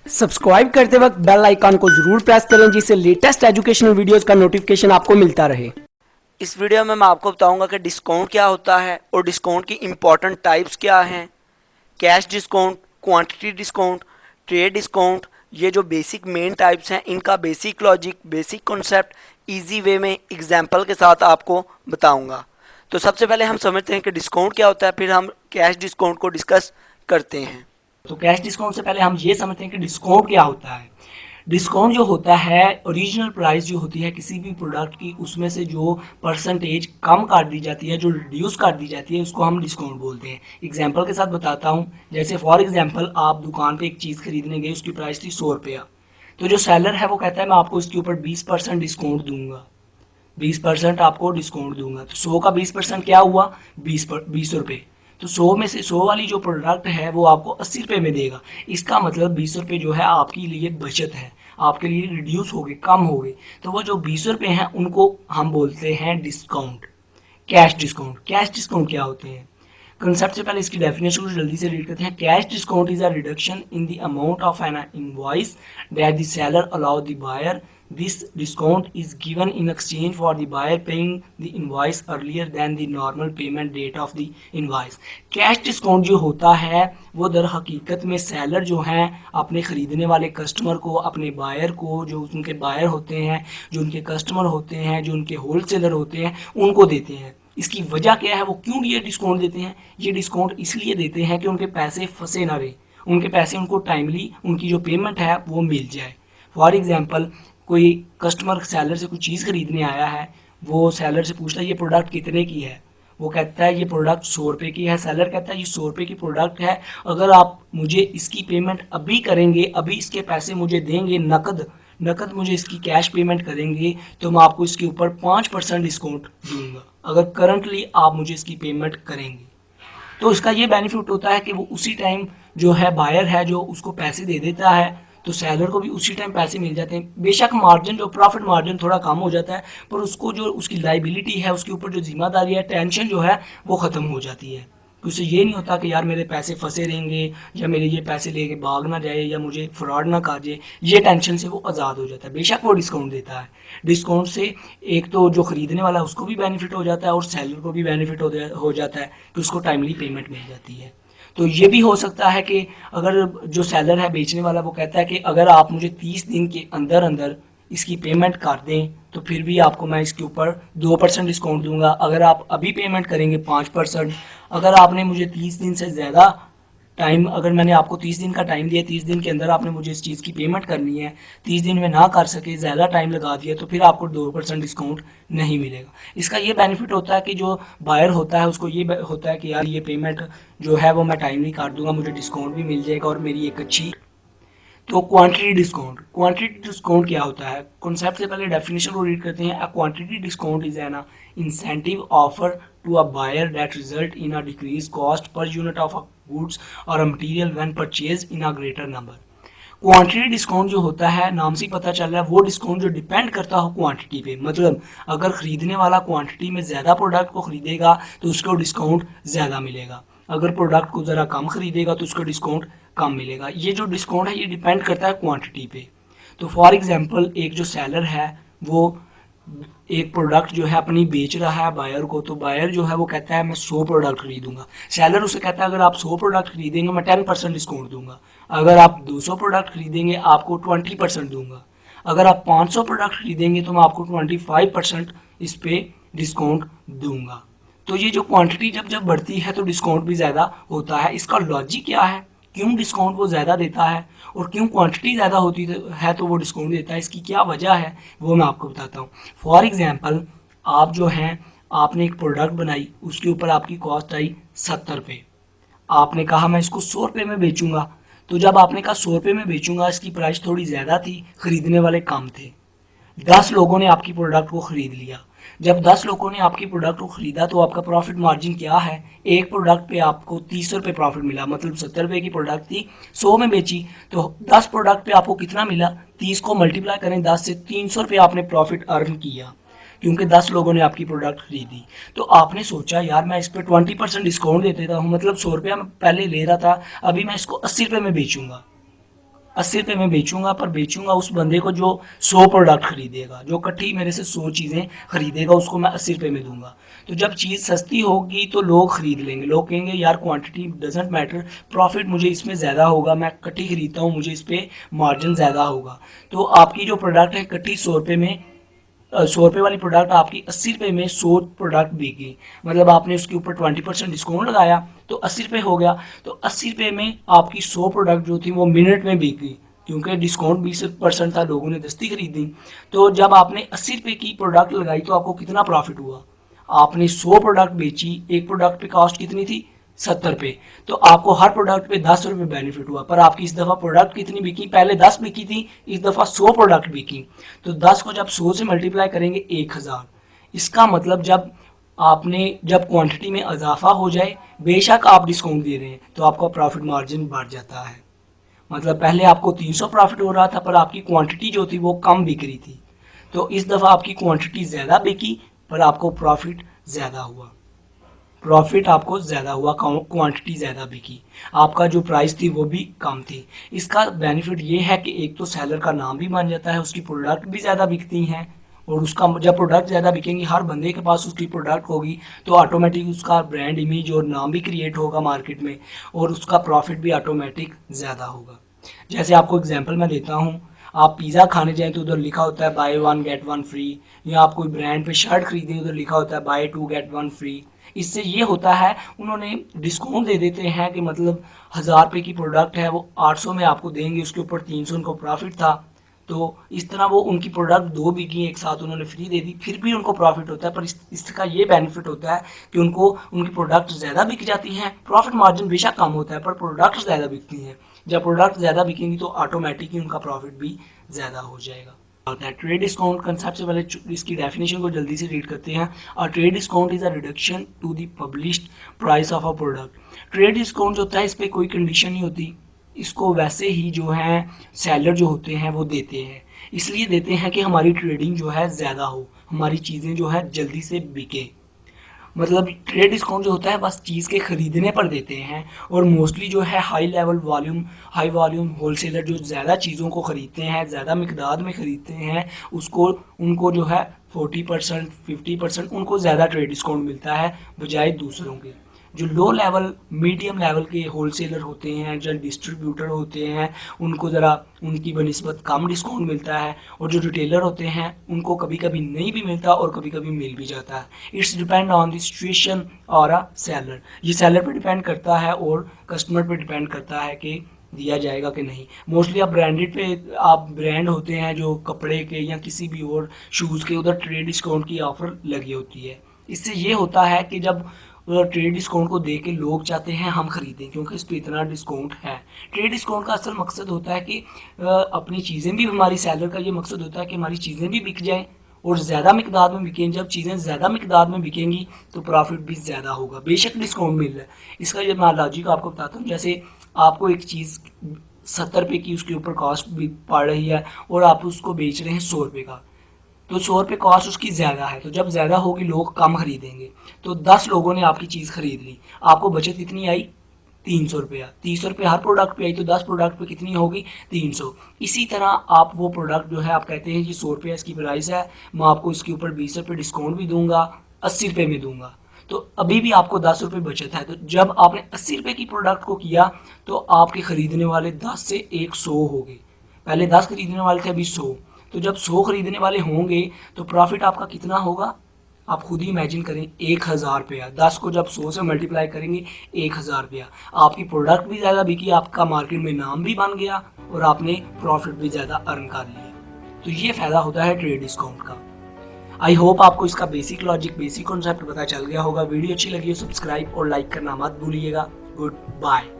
Subscribe करते वक्त bell icon को जरूर प्रेस करें जिससे लेटेस्ट एजुकेशनल वीडियोस का नोटिफिकेशन आपको मिलता रहे। इस वीडियो में मैं आपको बताऊंगा कि डिस्काउंट क्या होता है और डिस्काउंट की इम्पॉर्टेंट टाइप्स क्या हैं। Cash discount, quantity discount, trade discount, ये जो बेसिक मेन टाइप्स हैं इनका basic logic, basic concept easy way में एग्जांपल के साथ आपको बताऊंगा। तो सबसे पहले हम समझते हैं कि डिस्काउंट क्या होता है, फिर हम कैश डिस्काउंट को डिस्कस करते हैं। तो कैश डिस्काउंट से पहले हम ये समझते हैं कि डिस्काउंट क्या होता है। डिस्काउंट जो होता है, ओरिजिनल प्राइस जो होती है किसी भी प्रोडक्ट की, उसमें से जो परसेंटेज कम काट दी जाती है, जो रिड्यूस काट दी जाती है, उसको हम डिस्काउंट बोलते हैं। एग्जांपल के साथ बताता हूँ। जैसे फॉर एग्जांपल आप दुकान पे एक चीज़ खरीदने गए, उसकी प्राइस थी 100 रुपया। तो जो सेलर है वो कहता है मैं आपको इसके ऊपर 20% डिस्काउंट दूंगा, 20% आपको डिस्काउंट दूंगा। तो 100 का 20% क्या हुआ, 20 रुपये। तो 100 में से 100 वाली जो प्रोडक्ट है वो आपको 80 रुपये में देगा। इसका मतलब 20 रुपये जो है आपके लिए बचत है, आपके लिए रिड्यूस हो गए, कम हो गए। तो वो जो 20 रुपये हैं उनको हम बोलते हैं discount, cash discount. Cash discount क्या होते हैं, कंसेप्ट से पहले इसकी डेफिनेशन को जल्दी से रीड करते हैं। Cash discount is a reduction in the amount of an invoice that the seller allow the buyer. This discount is given in exchange for the buyer paying the invoice earlier than the normal payment date of the invoice. Cash discount जो होता है वो दर हकीकत में seller जो हैं अपने ख़रीदने वाले कस्टमर को, अपने बायर को, जो उनके बायर होते हैं, जो उनके कस्टमर होते हैं, जो उनके होलसेलर होते हैं, उनको देते हैं। इसकी वजह क्या है, वो क्यों ये डिस्काउंट देते हैं? ये डिस्काउंट इसलिए देते हैं कि उनके पैसे फंसे ना रहे, उनके पैसे उनको टाइमली, उनकी जो पेमेंट है वो मिल जाए। फॉर एग्जांपल कोई कस्टमर सेलर से कोई चीज़ खरीदने आया है, वो सेलर से पूछता है ये प्रोडक्ट कितने की है, वो कहता है ये प्रोडक्ट 100 रुपये की है। सेलर कहता है ये 100 रुपये की प्रोडक्ट है, अगर आप मुझे इसकी पेमेंट अभी करेंगे, अभी इसके पैसे मुझे देंगे नकद, नकद मुझे इसकी कैश पेमेंट करेंगे, तो मैं आपको इसके ऊपर 5% डिस्काउंट दूंगा अगर करंटली आप मुझे इसकी पेमेंट करेंगे। तो इसका ये बेनिफिट होता है कि वो उसी टाइम जो है बायर है जो उसको पैसे दे देता है, तो सेलर को भी उसी टाइम पैसे मिल जाते हैं। बेशक मार्जिन, जो प्रॉफिट मार्जिन थोड़ा कम हो जाता है, पर उसको जो उसकी लाइबिलिटी है, उसके ऊपर जो जिम्मेदारी है, टेंशन जो है वो ख़त्म हो जाती है। तो उससे ये नहीं होता कि यार मेरे पैसे फंसे रहेंगे, या मेरे ये पैसे लेके भाग ना जाए, या मुझे फ्रॉड ना कर जाए, ये टेंशन से वो आज़ाद हो जाता है। बेशक वो डिस्काउंट देता है, डिस्काउंट से एक तो जो ख़रीदने वाला है उसको भी बेनिफिट हो जाता है और सेलर को भी बेनिफिट हो जाता है कि उसको टाइमली पेमेंट मिल जाती है। तो ये भी हो सकता है कि अगर जो सेलर है, बेचने वाला, वो कहता है कि अगर आप मुझे 30 दिन के अंदर अंदर इसकी पेमेंट कर दें तो फिर भी आपको मैं इसके ऊपर 2% डिस्काउंट दूंगा। अगर आप अभी पेमेंट करेंगे 5%। अगर आपने मुझे 30 दिन से ज़्यादा टाइम, अगर मैंने आपको 30 दिन का टाइम दिया, 30 दिन के अंदर आपने मुझे इस चीज़ की पेमेंट करनी है, 30 दिन में ना कर सके, ज़्यादा टाइम लगा दिया, तो फिर आपको 2% डिस्काउंट नहीं मिलेगा। इसका ये बेनिफिट होता है कि जो बायर होता है उसको ये होता है कि यार ये पेमेंट जो है वो मैं टाइमली कर दूंगा, मुझे डिस्काउंट भी मिल जाएगा और मेरी एक अच्छी। तो क्वांटिटी डिस्काउंट, क्वांटिटी डिस्काउंट क्या होता है, कॉन्सेप्ट से पहले डेफिनेशन को रीड करते हैं। A quantity discount is an incentive offer to a buyer that result in a decrease cost per unit of a goods और a material when purchase in a greater number. Quantity discount जो होता है, नाम से ही पता चल रहा है, वो डिस्काउंट जो डिपेंड करता हो क्वांटिटी पे। मतलब अगर खरीदने वाला क्वांटिटी में ज़्यादा प्रोडक्ट को खरीदेगा तो उसको डिस्काउंट ज़्यादा मिलेगा, अगर प्रोडक्ट को ज़रा कम खरीदेगा तो उसको डिस्काउंट कम मिलेगा। ये जो डिस्काउंट है ये डिपेंड करता है क्वांटिटी पे। तो फॉर एग्जांपल एक जो सेलर है वो एक प्रोडक्ट जो है अपनी बेच रहा है बायर को, तो बायर जो है वो कहता है मैं 100 प्रोडक्ट खरीदूंगा। सेलर उसे कहता है अगर आप 100 प्रोडक्ट खरीदेंगे मैं 10% डिस्काउंट दूंगा, अगर आप 200 प्रोडक्ट खरीदेंगे आपको 20% दूंगा, अगर आप 500 प्रोडक्ट खरीदेंगे तो मैं आपको 25% इस पे डिस्काउंट दूंगा। तो ये जो क्वांटिटी जब जब बढ़ती है तो डिस्काउंट भी ज़्यादा होता है। इसका लॉजिक क्या है, क्यों डिस्काउंट वो ज़्यादा देता है, और क्यों क्वांटिटी ज़्यादा होती है तो वो डिस्काउंट देता है, इसकी क्या वजह है वो मैं आपको बताता हूँ। फॉर एग्जांपल आप जो हैं, आपने एक प्रोडक्ट बनाई, उसके ऊपर आपकी कॉस्ट आई 70 रुपये। आपने कहा मैं इसको 100 रुपये में बेचूंगा। तो जब आपने कहा 100 रुपये में बेचूंगा, इसकी प्राइस थोड़ी ज़्यादा थी, खरीदने वाले कम थे, 10 लोगों ने आपकी प्रोडक्ट को खरीद लिया। जब 10 लोगों ने आपकी प्रोडक्ट को खरीदा तो आपका प्रॉफिट मार्जिन क्या है, एक प्रोडक्ट पे आपको 30 रुपये प्रॉफिट मिला, मतलब 70 रुपये की प्रोडक्ट थी, 100 में बेची, तो 10 प्रोडक्ट पे आपको कितना मिला, 30 को मल्टीप्लाई करें 10 से, 300 रुपये आपने प्रॉफिट अर्न किया क्योंकि 10 लोगों ने आपकी प्रोडक्ट खरीदी। तो आपने सोचा यार मैं इस पर 20% डिस्काउंट दे देता हूँ, मतलब 100 रुपया मैं पहले ले रहा था, अभी मैं इसको 80 रुपये में बेचूंगा। 80 रुपये में बेचूंगा, पर बेचूंगा उस बंदे को जो 100 प्रोडक्ट खरीदेगा, जो इकट्ठी मेरे से 100 चीज़ें खरीदेगा, उसको मैं 80 रुपये में दूंगा। तो जब चीज़ सस्ती होगी तो लोग खरीद लेंगे, लोग कहेंगे यार क्वांटिटी डजेंट मैटर, प्रॉफिट मुझे इसमें ज़्यादा होगा, मैं इकट्ठी खरीदता हूँ, मुझे इस पर मार्जिन ज़्यादा होगा। तो आपकी जो प्रोडक्ट है इकट्ठी 100 रुपये में, 100 रुपये वाली प्रोडक्ट आपकी 80 रुपये में 100 प्रोडक्ट बिकी, मतलब आपने उसके ऊपर 20% डिस्काउंट लगाया तो 80 रुपये हो गया। तो 80 रुपये में आपकी 100 प्रोडक्ट जो थी वो मिनट में बिकी, क्योंकि डिस्काउंट 20% था, लोगों ने दस्ती खरीदी। तो जब आपने 80 रुपये की प्रोडक्ट लगाई तो आपको कितना प्रॉफिट हुआ? आपने 100 प्रोडक्ट बेची, एक प्रोडक्ट पे कॉस्ट कितनी थी? 70 रुपये। तो आपको हर प्रोडक्ट पे 10 रुपये बेनिफिट हुआ, पर आपकी इस दफ़ा प्रोडक्ट कितनी बिकी? पहले 10 बिकी थी, इस दफ़ा 100 प्रोडक्ट बिकी। तो 10 को जब 100 से मल्टीप्लाई करेंगे 1000। इसका मतलब जब क्वांटिटी में इजाफा हो जाए, बेशक आप डिस्काउंट दे रहे हैं, तो आपका प्रॉफिट मार्जिन बढ़ जाता है। मतलब पहले आपको 300 प्रॉफिट हो रहा था, पर आपकी क्वांटिटी जो थी वो कम बिक रही थी। तो इस दफ़ा आपकी क्वांटिटी ज़्यादा बिकी, पर आपको प्रॉफिट ज़्यादा हुआ, क्वांटिटी ज़्यादा बिकी, आपका जो प्राइस थी वो भी कम थी। इसका बेनिफिट ये है कि एक तो सेलर का नाम भी बन जाता है, उसकी प्रोडक्ट भी ज़्यादा बिकती हैं, और उसका जब प्रोडक्ट ज़्यादा बिकेंगी, हर बंदे के पास उसकी प्रोडक्ट होगी, तो ऑटोमेटिक उसका ब्रांड इमेज और नाम भी क्रिएट होगा मार्केट में, और उसका प्रॉफिट भी ऑटोमेटिक ज़्यादा होगा। जैसे आपको एग्जांपल मैं देता हूँ, आप पिज़्ज़ा खाने जाएं तो उधर लिखा होता है बाय 1 गेट 1 फ्री, या आप कोई ब्रांड पे शर्ट खरीदें उधर लिखा होता है बाय 2 गेट 1 फ्री। इससे ये होता है, उन्होंने डिस्काउंट दे देते हैं कि मतलब 1000 रुपये की प्रोडक्ट है वो 800 में आपको देंगे, उसके ऊपर 300 उनको प्रॉफिट था। तो इस तरह वो उनकी प्रोडक्ट दो बिकी एक साथ उन्होंने फ्री दे दी, फिर भी उनको प्रॉफिट होता है। पर इसका ये बेनिफिट होता है कि उनको उनकी प्रोडक्ट ज़्यादा बिक जाती हैं, प्रॉफिट मार्जिन बेशक कम होता है, पर प्रोडक्ट ज़्यादा बिकती हैं। जब प्रोडक्ट ज़्यादा बिकेंगी तो ऑटोमेटिक ही उनका प्रॉफिट भी ज़्यादा हो जाएगा। होता है ट्रेड डिस्काउंट कंसेप्ट से पहले इसकी डेफिनेशन को जल्दी से रीड करते हैं। और trade discount is a reduction to the published price of a product. Trade discount जो होता है इस पर कोई कंडीशन नहीं होती, इसको वैसे ही जो है सेलर जो होते हैं वो देते हैं, इसलिए देते हैं कि हमारी ट्रेडिंग जो है ज़्यादा हो, हमारी चीज़ें जो है जल्दी से बिके। मतलब ट्रेड डिस्काउंट जो होता है बस चीज़ के ख़रीदने पर देते हैं, और मोस्टली जो है हाई वॉल्यूम होलसेलर जो ज़्यादा चीज़ों को ख़रीदते हैं, ज़्यादा मिकदार में ख़रीदते हैं, उनको जो है 40% 50% उनको ज़्यादा ट्रेड डिस्काउंट मिलता है बजाय दूसरों के। जो लो लेवल मीडियम लेवल के होलसेलर होते हैं, जो डिस्ट्रीब्यूटर होते हैं, उनको ज़रा उनकी बनिस्बत कम डिस्काउंट मिलता है, और जो रिटेलर होते हैं उनको कभी कभी नहीं भी मिलता और कभी कभी मिल भी जाता है। It's depend on the situation और अ सेलर, ये सेलर पे डिपेंड करता है और कस्टमर पे डिपेंड करता है कि दिया जाएगा कि नहीं। मोस्टली आप ब्रांड होते हैं जो कपड़े के या किसी भी और शूज़ के, उधर ट्रेड डिस्काउंट की ऑफ़र लगी होती है। इससे ये होता है कि जब ट्रेड डिस्काउंट को देख के लोग चाहते हैं हम खरीदें, क्योंकि इस पर इतना डिस्काउंट है। ट्रेड डिस्काउंट का असल मकसद होता है कि अपनी चीज़ें भी, हमारी सेलर का ये मकसद होता है कि हमारी चीज़ें भी बिक जाएं और ज़्यादा मिकदार में बिकें। जब चीज़ें ज़्यादा मिकदार में बिकेंगी तो प्रॉफिट भी ज़्यादा होगा, बेशक डिस्काउंट मिल रहा है। इसका जब मैं लॉजिक आपको बताता हूँ, जैसे आपको एक चीज़ 70 रुपये की उसके ऊपर कॉस्ट भी पड़ रही है और आप उसको बेच रहे हैं 100 रुपये का, तो 100 रुपये कॉस्ट उसकी ज़्यादा है, तो जब ज़्यादा होगी लोग कम खरीदेंगे। तो 10 लोगों ने आपकी चीज़ खरीद ली, आपको बचत कितनी आई? 300 रुपया। 300 रुपये हर प्रोडक्ट पे आई, तो 10 प्रोडक्ट पे कितनी होगी? 300। इसी तरह आप वो प्रोडक्ट जो है आप कहते हैं कि 100 रुपया इसकी प्राइस है, मैं आपको इसके ऊपर 20 रुपये डिस्काउंट भी दूंगा, 80 रुपये में दूंगा, तो अभी भी आपको 10 रुपये बचत है। तो जब आपने 80 रुपये की प्रोडक्ट को किया तो आपके खरीदने वाले 10 से 100 हो गए। पहले 10 खरीदने वाले थे, अभी 100। तो जब 100 खरीदने वाले होंगे तो प्रॉफिट आपका कितना होगा? आप खुद ही इमेजिन करें, 1000 रुपया। 10 को जब 100 से मल्टीप्लाई करेंगे 1000 रुपया। आपकी प्रोडक्ट भी ज़्यादा बिकी, आपका मार्केट में नाम भी बन गया और आपने प्रॉफिट भी ज़्यादा अर्न कर लिया। तो ये फ़ायदा होता है ट्रेड डिस्काउंट का। आई होप आपको इसका बेसिक लॉजिक, बेसिक कॉन्सेप्ट पता चल गया होगा। वीडियो अच्छी लगी हो सब्सक्राइब और लाइक करना मत भूलिएगा। Good bye.